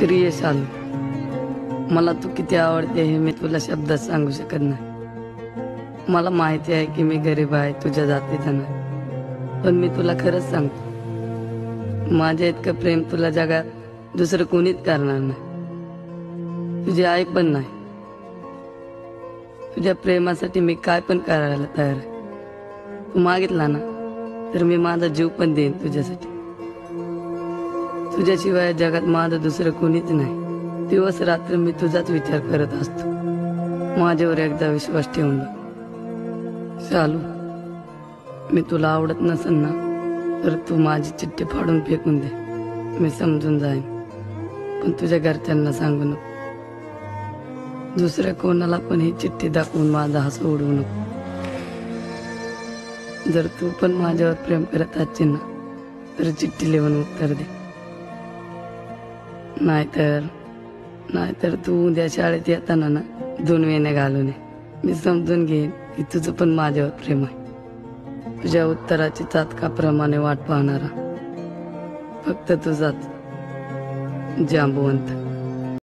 प्रिय शालू, मला तू किती आवडते हे मी तुला शब्दात सांगू शकत नाही। मला माहिती आहे की मी गरीब आहे, तुझ्या जातीचा नाही, पण मी तुला खरंच सांगतो, माझ्या इतकं प्रेम तुला जगात दुसरं कोणीच करणार नाही। तुझी आई पण नाही। तुझ्या प्रेमासाठी मी काय पण करायला तयार आहे। तू मागितला ना तर मी माझा जीव पण देईन तुझ्यासाठी। तुझ्याशिवाय जगात माझं दुसरं कोणीच नाही। दिवस रात्र मी तुझाच विचार करत असतो। माझ्यावर एकदा विश्वास ठेवून बघ शालू। मी तुला आवडत नसेल ना तर तू माझी चिठ्ठी फाडून फेकून दे, मी समजून जाईन, पण तुझ्या घरच्यांना सांगू नको। दुसऱ्या कोणाला पण ही चिठ्ठी दाखवून माझा हसू उडवू नको। जर तू पण माझ्यावर प्रेम करत असशील ना तर चिठ्ठी लिहून उत्तर दे, नाहीतर तू उद्या शाळेत येताना ना 2 वेण्या घालून ये। मी समजून घेईन की तुझं पण माझ्यावर प्रेम आहे। तुझ्या उत्तराची चातकाप्रमाणे वाट पाहणारा फक्त तुझाच जांबुवंत।